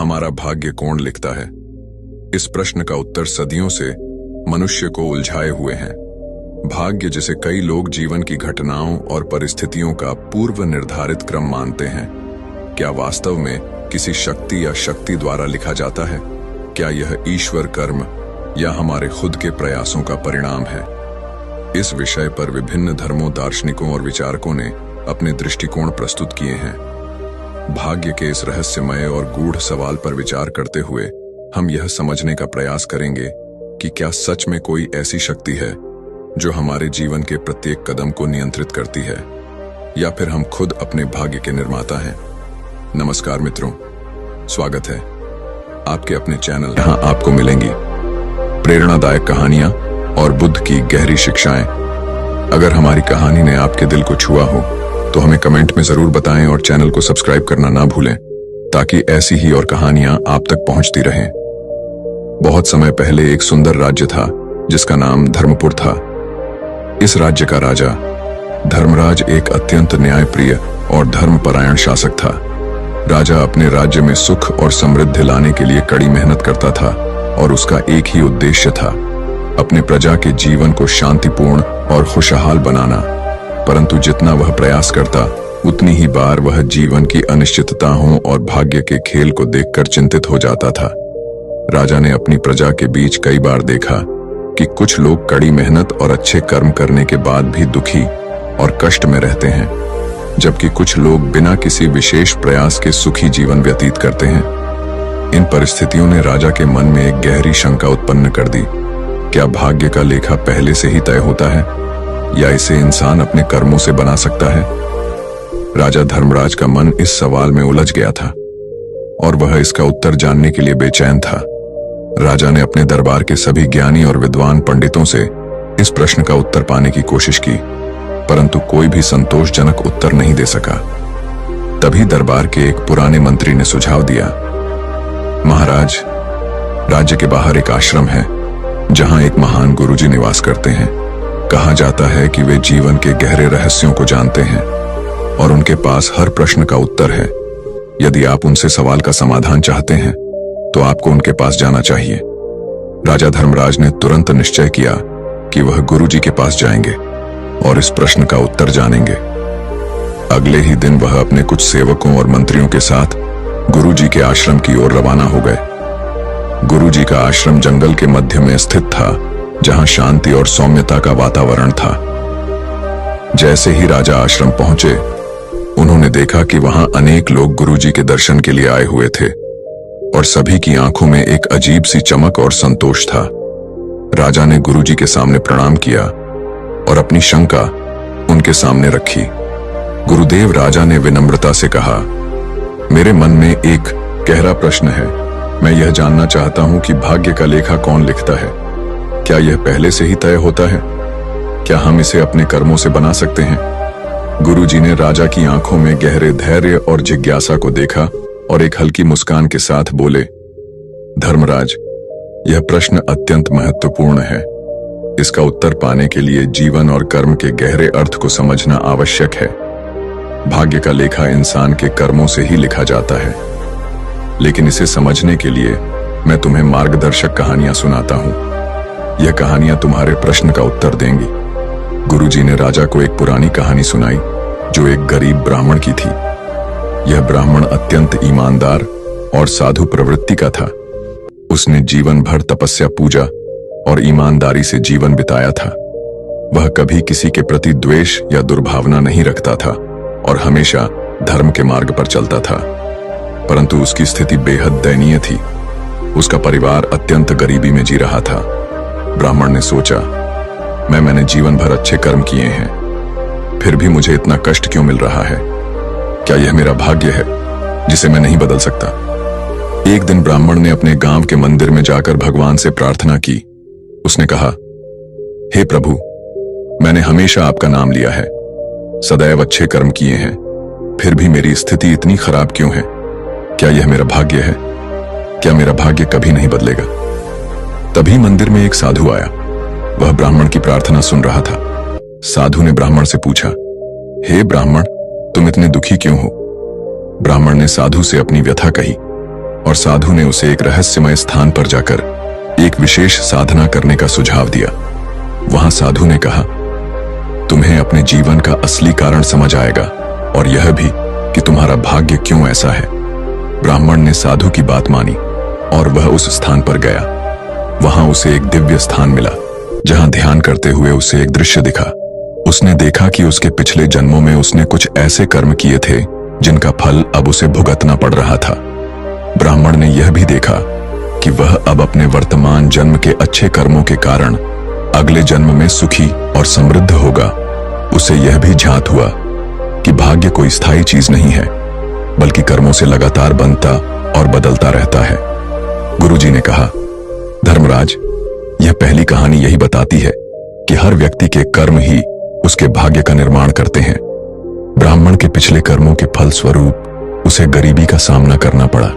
हमारा भाग्य कौन लिखता है? इस प्रश्न का उत्तर सदियों से मनुष्य को उलझाए हुए है। भाग्य, जिसे कई लोग जीवन की घटनाओं और परिस्थितियों का पूर्व निर्धारित क्रम मानते हैं, क्या वास्तव में किसी शक्ति या शक्ति द्वारा लिखा जाता है? क्या यह ईश्वर कर्म या हमारे खुद के प्रयासों का परिणाम है? इस विषय पर विभिन्न धर्मों, दार्शनिकों और विचारकों ने अपने दृष्टिकोण प्रस्तुत किए हैं। भाग्य के इस रहस्यमय और गूढ़ सवाल पर विचार करते हुए हम यह समझने का प्रयास करेंगे कि क्या सच में कोई ऐसी शक्ति है जो हमारे जीवन के प्रत्येक कदम को नियंत्रित करती है, या फिर हम खुद अपने भाग्य के निर्माता हैं। नमस्कार मित्रों, स्वागत है आपके अपने चैनल। यहाँ आपको मिलेंगी प्रेरणादायक कहानियां और बुद्ध की गहरी शिक्षाएं। अगर हमारी कहानी ने आपके दिल को छुआ हो तो हमें कमेंट में जरूर बताएं और चैनल को सब्सक्राइब करना ना भूलें, ताकि ऐसी ही और कहानियां आप तक पहुंचती रहें। बहुत समय पहले एक सुंदर राज्य था जिसका नाम धर्मपुर था। इस राज्य का राजा धर्मराज एक अत्यंत न्यायप्रिय और धर्मपरायण शासक था। राजा अपने राज्य में सुख और समृद्धि लाने के लिए कड़ी मेहनत करता था और उसका एक ही उद्देश्य था, अपने प्रजा के जीवन को शांतिपूर्ण और खुशहाल बनाना। परंतु जितना वह प्रयास करता, उतनी ही बार वह जीवन की अनिश्चितताओं और भाग्य के खेल को देखकर चिंतित हो जाता था। राजा ने अपनी प्रजा के बीच कई बार देखा कि कुछ लोग कड़ी मेहनत और अच्छे कर्म करने के बाद भी दुखी और कष्ट में रहते हैं, जबकि कुछ लोग बिना किसी विशेष प्रयास के सुखी जीवन व्यतीत करते हैं। इन परिस्थितियों ने राजा के मन में एक गहरी शंका उत्पन्न कर दी। क्या भाग्य का लेखा पहले से ही तय होता है, या इसे इंसान अपने कर्मों से बना सकता है? राजा धर्मराज का मन इस सवाल में उलझ गया था और वह इसका उत्तर जानने के लिए बेचैन था। राजा ने अपने दरबार के सभी ज्ञानी और विद्वान पंडितों से इस प्रश्न का उत्तर पाने की कोशिश की, परंतु कोई भी संतोषजनक उत्तर नहीं दे सका। तभी दरबार के एक पुराने मंत्री ने सुझाव दिया, महाराज, राज्य के बाहर एक आश्रम है जहां एक महान गुरुजी निवास करते हैं। कहा जाता है कि वे जीवन के गहरे रहस्यों को जानते हैं और उनके पास हर प्रश्न का उत्तर है। यदि आप उनसे सवाल का समाधान चाहते हैं तो आपको उनके पास जाना चाहिए। राजा धर्मराज ने तुरंत निश्चय किया कि वह गुरुजी के पास जाएंगे और इस प्रश्न का उत्तर जानेंगे। अगले ही दिन वह अपने कुछ सेवकों और मंत्रियों के साथ गुरुजी के आश्रम की ओर रवाना हो गए। गुरुजी का आश्रम जंगल के मध्य में स्थित था, जहां शांति और सौम्यता का वातावरण था। जैसे ही राजा आश्रम पहुंचे, उन्होंने देखा कि वहां अनेक लोग गुरुजी के दर्शन के लिए आए हुए थे और सभी की आंखों में एक अजीब सी चमक और संतोष था। राजा ने गुरुजी के सामने प्रणाम किया और अपनी शंका उनके सामने रखी। गुरुदेव, राजा ने विनम्रता से कहा, मेरे मन में एक गहरा प्रश्न है। मैं यह जानना चाहता हूं कि भाग्य का लेखा कौन लिखता है? क्या यह पहले से ही तय होता है? क्या हम इसे अपने कर्मों से बना सकते हैं? गुरुजी ने राजा की आंखों में गहरे धैर्य और जिज्ञासा को देखा और एक हल्की मुस्कान के साथ बोले, धर्मराज, यह प्रश्न अत्यंत महत्वपूर्ण है। इसका उत्तर पाने के लिए जीवन और कर्म के गहरे अर्थ को समझना आवश्यक है। भाग्य का लेखा इंसान के कर्मों से ही लिखा जाता है, लेकिन इसे समझने के लिए मैं तुम्हें मार्गदर्शक कहानियां सुनाता हूं। यह कहानियां तुम्हारे प्रश्न का उत्तर देंगी। गुरुजी ने राजा को एक पुरानी कहानी सुनाई जो एक गरीब ब्राह्मण की थी। यह ब्राह्मण अत्यंत ईमानदार और साधु प्रवृत्ति का था। उसने जीवन भर तपस्या, पूजा और ईमानदारी से जीवन बिताया था। वह कभी किसी के प्रति द्वेष या दुर्भावना नहीं रखता था और हमेशा धर्म के मार्ग पर चलता था। परंतु उसकी स्थिति बेहद दयनीय थी। उसका परिवार अत्यंत गरीबी में जी रहा था। ब्राह्मण ने सोचा, मैंने जीवन भर अच्छे कर्म किए हैं, फिर भी मुझे इतना कष्ट क्यों मिल रहा है? क्या यह मेरा भाग्य है जिसे मैं नहीं बदल सकता? एक दिन ब्राह्मण ने अपने गांव के मंदिर में जाकर भगवान से प्रार्थना की। उसने कहा, हे प्रभु, मैंने हमेशा आपका नाम लिया है, सदैव अच्छे कर्म किए हैं, फिर भी मेरी स्थिति इतनी खराब क्यों है? क्या यह मेरा भाग्य है? क्या मेरा भाग्य कभी नहीं बदलेगा? तभी मंदिर में एक साधु आया। वह ब्राह्मण की प्रार्थना सुन रहा था। साधु ने ब्राह्मण से पूछा, हे ब्राह्मण, तुम इतने दुखी क्यों हो? ब्राह्मण ने साधु से अपनी व्यथा कही। और साधु ने उसे एक रहस्यमय स्थान पर जाकर एक विशेष साधना करने का सुझाव दिया। वहां साधु ने कहा, तुम्हें अपने जीवन का असली कारण समझ आएगा और यह भी कि तुम्हारा भाग्य क्यों ऐसा है। ब्राह्मण ने साधु की बात मानी और वह उस स्थान पर गया। वहां उसे एक दिव्य स्थान मिला जहां ध्यान करते हुए उसे एक दृश्य दिखा। उसने देखा कि उसके पिछले जन्मों में उसने कुछ ऐसे कर्म किए थे जिनका फल अब उसे भुगतना पड़ रहा था। ब्राह्मण ने यह भी देखा कि वह अब अपने वर्तमान जन्म के अच्छे कर्मों के कारण अगले जन्म में सुखी और समृद्ध होगा। उसे यह भी झांत हुआ कि भाग्य कोई स्थायी चीज नहीं है, बल्कि कर्मों से लगातार बनता और बदलता रहता है। गुरुजी ने कहा, धर्मराज, यह पहली कहानी यही बताती है कि हर व्यक्ति के कर्म ही उसके भाग्य का निर्माण करते हैं। ब्राह्मण के पिछले कर्मों के फल स्वरूप उसे गरीबी का सामना करना पड़ा,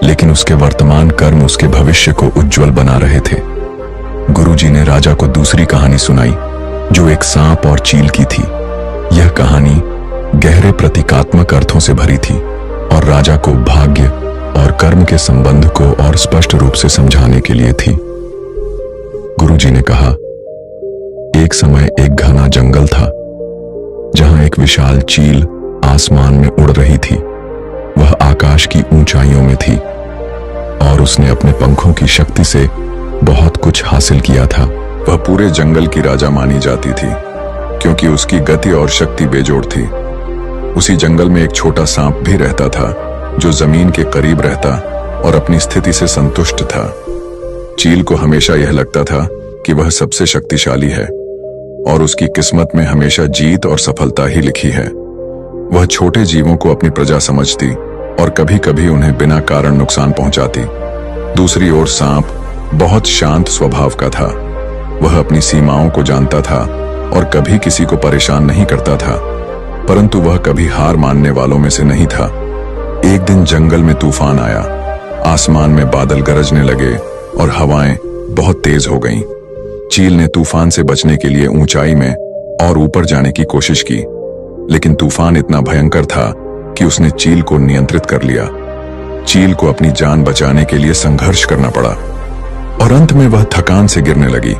लेकिन उसके वर्तमान कर्म उसके भविष्य को उज्जवल बना रहे थे। गुरुजी ने राजा को दूसरी कहानी सुनाई जो एक सांप और चील की थी। यह कहानी गहरे प्रतीकात्मक अर्थों से भरी थी और राजा को भाग्य और कर्म के संबंध को और स्पष्ट रूप से समझाने के लिए थी। गुरुजी ने कहा, एक समय एक घना जंगल था जहां एक विशाल चील आसमान में उड़ रही थी। वह आकाश की ऊंचाइयों में थी और उसने अपने पंखों की शक्ति से बहुत कुछ हासिल किया था। वह पूरे जंगल की राजा मानी जाती थी क्योंकि उसकी गति और शक्ति बेजोड़ थी। उसी जंगल में एक छोटा सांप भी रहता था जो जमीन के करीब रहता और अपनी स्थिति से संतुष्ट था। चील को हमेशा यह लगता था कि वह सबसे शक्तिशाली है और उसकी किस्मत में हमेशा जीत और सफलता ही लिखी है। वह छोटे जीवों को अपनी प्रजा समझती और कभी कभी उन्हें बिना कारण नुकसान पहुंचाती। दूसरी ओर सांप बहुत शांत स्वभाव का था। वह अपनी सीमाओं को जानता था और कभी किसी को परेशान नहीं करता था, परंतु वह कभी हार मानने वालों में से नहीं था। एक दिन जंगल में तूफान आया। आसमान में बादल गरजने लगे और हवाएं बहुत तेज हो गईं। चील ने तूफान से बचने के लिए ऊंचाई में और ऊपर जाने की कोशिश की, लेकिन तूफान इतना भयंकर था कि उसने चील को नियंत्रित कर लिया। चील को अपनी जान बचाने के लिए संघर्ष करना पड़ा और अंत में वह थकान से गिरने लगी।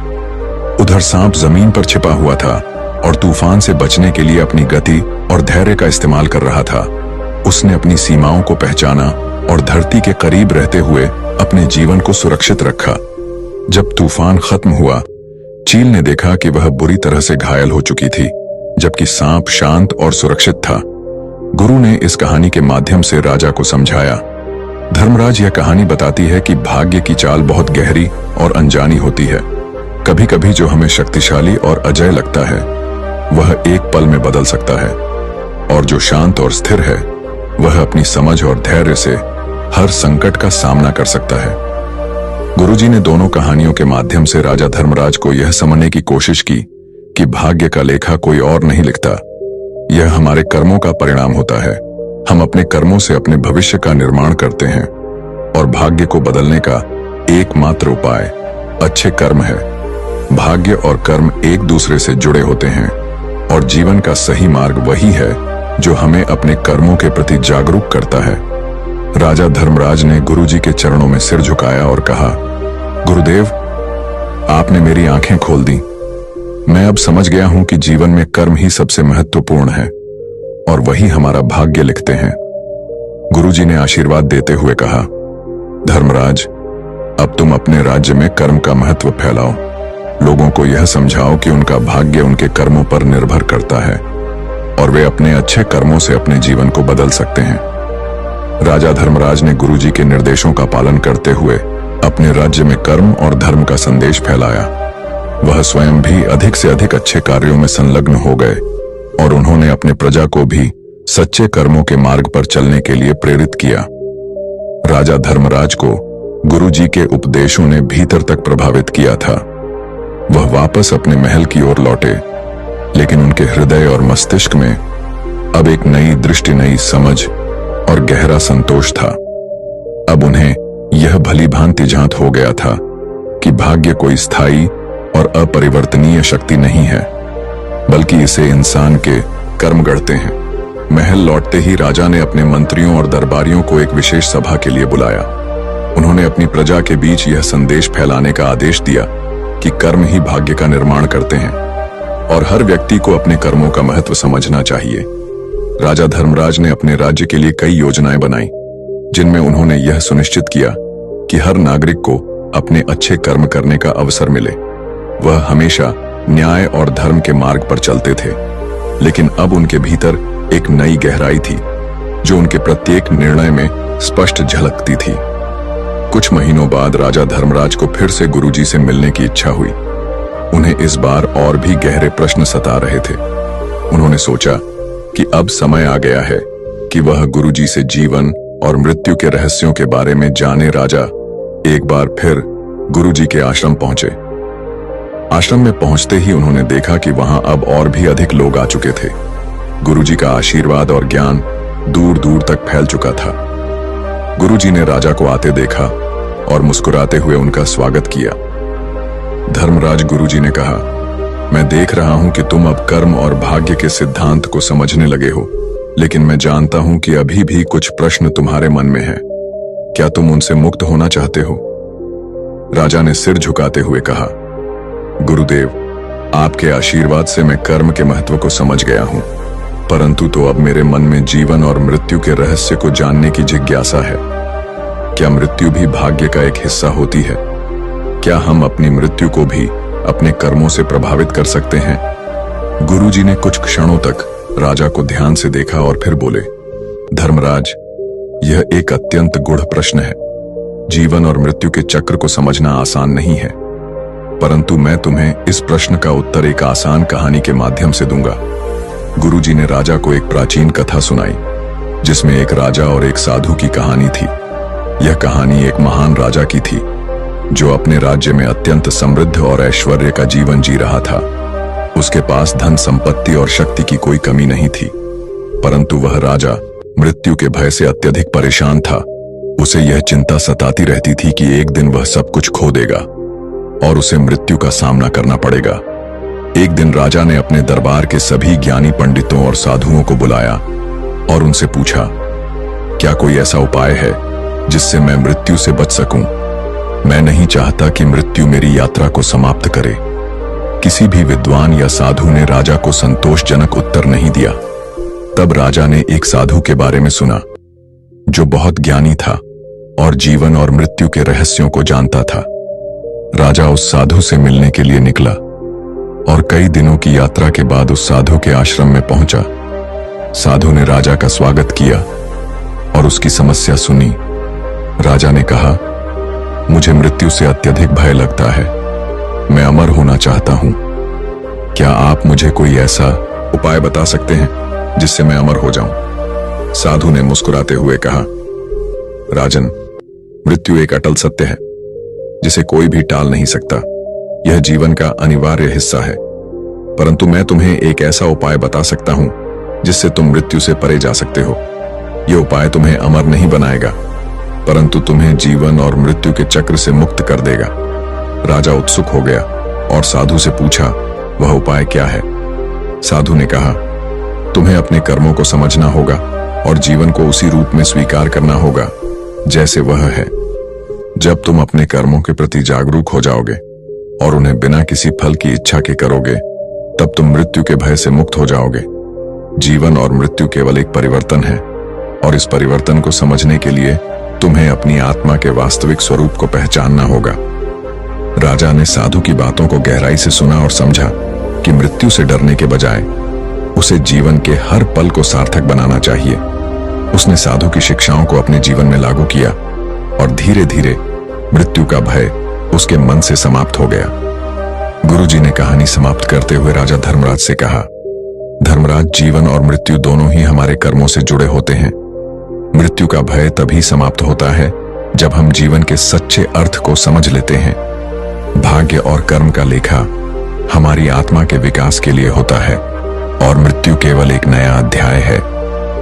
उधर सांप जमीन पर छिपा हुआ था और तूफान से बचने के लिए अपनी गति और धैर्य का इस्तेमाल कर रहा था। उसने अपनी सीमाओं को पहचाना और धरती के करीब रहते हुए अपने जीवन को सुरक्षित रखा। जब तूफान खत्म हुआ, चील ने देखा कि वह बुरी तरह से घायल हो चुकी थी, जबकि सांप शांत और सुरक्षित था। गुरु ने इस कहानी के माध्यम से राजा को समझाया, धर्मराज, यह कहानी बताती है कि भाग्य की चाल बहुत गहरी और अनजानी होती है। कभी कभी जो हमें शक्तिशाली और अजय लगता है वह एक पल में बदल सकता है, और जो शांत और स्थिर है वह अपनी समझ और धैर्य से हर संकट का सामना कर सकता है। गुरुजी ने दोनों कहानियों के माध्यम से राजा धर्मराज को यह समझने की कोशिश की कि भाग्य का लेखा कोई और नहीं लिखता, यह हमारे कर्मों का परिणाम होता है। हम अपने कर्मों से अपने भविष्य का निर्माण करते हैं और भाग्य को बदलने का एकमात्र उपाय अच्छे कर्म है। भाग्य और कर्म एक दूसरे से जुड़े होते हैं और जीवन का सही मार्ग वही है जो हमें अपने कर्मों के प्रति जागरूक करता है। राजा धर्मराज ने गुरुजी के चरणों में सिर झुकाया और कहा, गुरुदेव, आपने मेरी आंखें खोल दी। मैं अब समझ गया हूं कि जीवन में कर्म ही सबसे महत्वपूर्ण है और वही हमारा भाग्य लिखते हैं। गुरुजी ने आशीर्वाद देते हुए कहा, धर्मराज, अब तुम अपने राज्य में कर्म का महत्व फैलाओ। लोगों को यह समझाओ कि उनका भाग्य उनके कर्मों पर निर्भर करता है और वे अपने अच्छे कर्मों से अपने जीवन को बदल सकते हैं। राजा धर्मराज ने गुरुजी के निर्देशों का पालन करते हुए अपने राज्य में कर्म और धर्म का संदेश फैलाया। वह स्वयं भी अधिक से अधिक अच्छे कार्यों में संलग्न हो गए और उन्होंने अपने प्रजा को भी सच्चे कर्मों के मार्ग पर चलने के लिए प्रेरित किया। राजा धर्मराज को गुरुजी के उपदेशों ने भीतर तक प्रभावित किया था। वह वापस अपने महल की ओर लौटे, लेकिन उनके हृदय और मस्तिष्क में अब एक नई दृष्टि, नई समझ और गहरा संतोष था। अब उन्हें यह भली भांति जांच हो गया था कि भाग्य कोई स्थायी और अपरिवर्तनीय शक्ति नहीं है, बल्कि इसे इंसान के कर्म गढ़ते हैं। महल लौटते ही राजा ने अपने मंत्रियों और दरबारियों को एक विशेष सभा के लिए बुलाया। उन्होंने अपनी प्रजा के बीच यह संदेश फैलाने का आदेश दिया कि कर्म ही भाग्य का निर्माण करते हैं और हर व्यक्ति को अपने कर्मों का महत्व समझना चाहिए। राजा धर्मराज ने अपने राज्य के लिए कई योजनाएं बनाई, जिनमें उन्होंने यह सुनिश्चित किया कि हर नागरिक को अपने अच्छे कर्म करने का अवसर मिले। वह हमेशा न्याय और धर्म के मार्ग पर चलते थे, लेकिन अब उनके भीतर एक नई गहराई थी जो उनके प्रत्येक निर्णय में स्पष्ट झलकती थी। कुछ महीनों बाद राजा धर्मराज को फिर से गुरुजी से मिलने की इच्छा हुई। उन्हें इस बार और भी गहरे प्रश्न सता रहे थे। उन्होंने सोचा कि अब समय आ गया है कि वह गुरुजी से जीवन और मृत्यु के रहस्यों के बारे में जाने। राजा एक बार फिर गुरुजी के आश्रम पहुंचे। आश्रम में पहुंचते ही उन्होंने देखा कि वहां अब और भी अधिक लोग आ चुके थे। गुरुजी का आशीर्वाद और ज्ञान दूर दूर तक फैल चुका था। गुरुजी ने राजा को आते देखा और मुस्कुराते हुए उनका स्वागत किया। धर्मराज, गुरुजी ने कहा, मैं देख रहा हूं कि तुम अब कर्म और भाग्य के सिद्धांत को समझने लगे हो, लेकिन मैं जानता हूं कि अभी भी कुछ प्रश्न तुम्हारे मन में हैं। क्या तुम उनसे मुक्त होना चाहते हो? राजा ने सिर झुकाते हुए कहा, गुरुदेव, आपके आशीर्वाद से मैं कर्म के महत्व को समझ गया हूं, परंतु तो अब मेरे मन में जीवन और मृत्यु के रहस्य को जानने की जिज्ञासा है। क्या मृत्यु भी भाग्य का एक हिस्सा होती है? क्या हम अपनी मृत्यु को भी अपने कर्मों से प्रभावित कर सकते हैं? गुरुजी ने कुछ क्षणों तक राजा को ध्यान से देखा और फिर बोले, धर्मराज, यह एक अत्यंत गूढ़ प्रश्न है। जीवन और मृत्यु के चक्र को समझना आसान नहीं है, परंतु मैं तुम्हें इस प्रश्न का उत्तर एक आसान कहानी के माध्यम से दूंगा। गुरुजी ने राजा को एक प्राचीन कथा सुनाई, जिसमें एक राजा और एक साधु की कहानी थी। यह कहानी एक महान राजा की थी, जो अपने राज्य में अत्यंत समृद्ध और ऐश्वर्य का जीवन जी रहा था। उसके पास धन संपत्ति और शक्ति की कोई कमी नहीं थी, परंतु वह राजा मृत्यु के भय से अत्यधिक परेशान था। उसे यह चिंता सताती रहती थी कि एक दिन वह सब कुछ खो देगा और उसे मृत्यु का सामना करना पड़ेगा। एक दिन राजा ने अपने दरबार के सभी ज्ञानी पंडितों और साधुओं को बुलाया और उनसे पूछा, क्या कोई ऐसा उपाय है जिससे मैं मृत्यु से बच सकूं? मैं नहीं चाहता कि मृत्यु मेरी यात्रा को समाप्त करे। किसी भी विद्वान या साधु ने राजा को संतोषजनक उत्तर नहीं दिया। तब राजा ने एक साधु के बारे में सुना, जो बहुत ज्ञानी था और जीवन और मृत्यु के रहस्यों को जानता था। राजा उस साधु से मिलने के लिए निकला और कई दिनों की यात्रा के बाद उस साधु के आश्रम में पहुंचा। साधु ने राजा का स्वागत किया और उसकी समस्या सुनी। राजा ने कहा, मुझे मृत्यु से अत्यधिक भय लगता है। मैं अमर होना चाहता हूं। क्या आप मुझे कोई ऐसा उपाय बता सकते हैं जिससे मैं अमर हो जाऊं? साधु ने मुस्कुराते हुए कहा, राजन, मृत्यु एक अटल सत्य है जिसे कोई भी टाल नहीं सकता। यह जीवन का अनिवार्य हिस्सा है, परंतु मैं तुम्हें एक ऐसा उपाय बता सकता हूं जिससे तुम मृत्यु से परे जा सकते हो। यह उपाय तुम्हें अमर नहीं बनाएगा, परंतु तुम्हें जीवन और मृत्यु के चक्र से मुक्त कर देगा। राजा उत्सुक हो गया और साधु से पूछा, वह उपाय क्या है? साधु ने कहा, तुम्हें अपने कर्मों को समझना होगा और जीवन को उसी रूप में स्वीकार करना होगा जैसे वह है। जब तुम अपने कर्मों के प्रति जागरूक हो जाओगे और उन्हें बिना किसी फल की इच्छा के करोगे, तब तुम मृत्यु के भय से मुक्त हो जाओगे। जीवन और मृत्यु केवल एक परिवर्तन है और इस परिवर्तन को समझने के लिए तुम्हें अपनी आत्मा के वास्तविक स्वरूप को पहचानना होगा। राजा ने साधु की बातों को गहराई से सुना और समझा कि मृत्यु से डरने के बजाय उसे जीवन के हर पल को सार्थक बनाना चाहिए। उसने साधु की शिक्षाओं को अपने जीवन में लागू किया और धीरे धीरे मृत्यु का भय उसके मन से समाप्त हो गया। गुरुजी ने कहानी समाप्त करते हुए राजा धर्मराज से कहा, धर्मराज, जीवन और मृत्यु दोनों ही हमारे कर्मों से जुड़े होते हैं। मृत्यु का भय तभी समाप्त होता है जब हम जीवन के सच्चे अर्थ को समझ लेते हैं। भाग्य और कर्म का लेखा हमारी आत्मा के विकास के लिए होता है और मृत्यु केवल एक नया अध्याय है।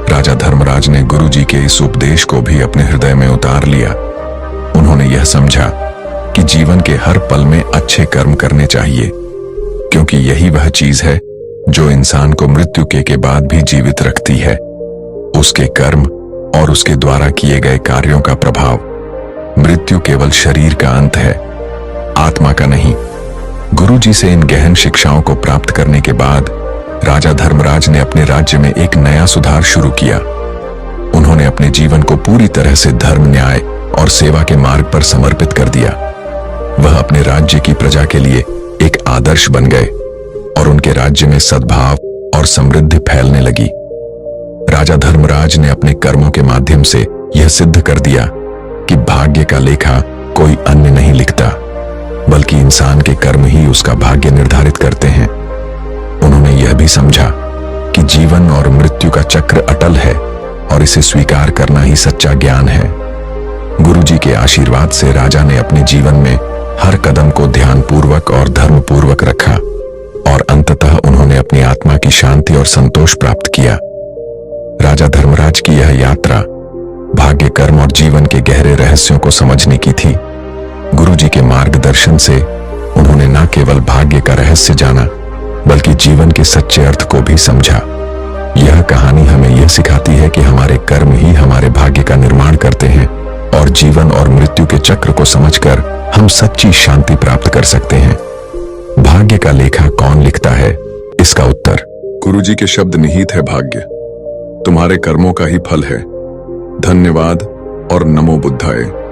राजा धर्मराज ने गुरुजी के इस उपदेश को भी अपने हृदय में उतार लिया। उन्होंने यह समझा कि जीवन के हर पल में अच्छे कर्म करने चाहिए, क्योंकि यही वह चीज है जो इंसान को मृत्यु के बाद भी जीवित रखती है। उसके कर्म और उसके द्वारा किए गए कार्यों का प्रभाव। मृत्यु केवल शरीर का अंत है, आत्मा का नहीं। गुरुजी से इन गहन शिक्षाओं को प्राप्त करने के बाद राजा धर्मराज ने अपने राज्य में एक नया सुधार शुरू किया। उन्होंने अपने जीवन को पूरी तरह से धर्म, न्याय और सेवा के मार्ग पर समर्पित कर दिया। वह अपने राज्य की प्रजा के लिए एक आदर्श बन गए और उनके राज्य में सद्भाव और समृद्धि फैलने लगी। राजा धर्मराज ने अपने कर्मों के माध्यम से यह सिद्ध कर दिया कि भाग्य का लेखा कोई अन्य नहीं लिखता, बल्कि इंसान के कर्म ही उसका भाग्य निर्धारित करते हैं। उन्होंने यह भी समझा कि जीवन और मृत्यु का चक्र अटल है और इसे स्वीकार करना ही सच्चा ज्ञान है। गुरुजी के आशीर्वाद से राजा ने अपने जीवन में हर कदम को ध्यानपूर्वक और धर्मपूर्वक रखा और अंततः उन्होंने अपनी आत्मा की शांति और संतोष प्राप्त किया। राजा धर्मराज की यह यात्रा भाग्य, कर्म और जीवन के गहरे रहस्यों को समझने की थी। गुरुजी के मार्गदर्शन से उन्होंने न केवल भाग्य का रहस्य जाना, बल्कि जीवन के सच्चे अर्थ को भी समझा। यह कहानी हमें यह सिखाती है कि हमारे कर्म ही हमारे भाग्य का निर्माण करते हैं और जीवन और मृत्यु के चक्र को समझकर हम सच्ची शांति प्राप्त कर सकते हैं। भाग्य का लेखा कौन लिखता है? इसका उत्तर गुरुजी के शब्द निहित है भाग्य तुम्हारे कर्मों का ही फल है। धन्यवाद और नमो बुद्धाय।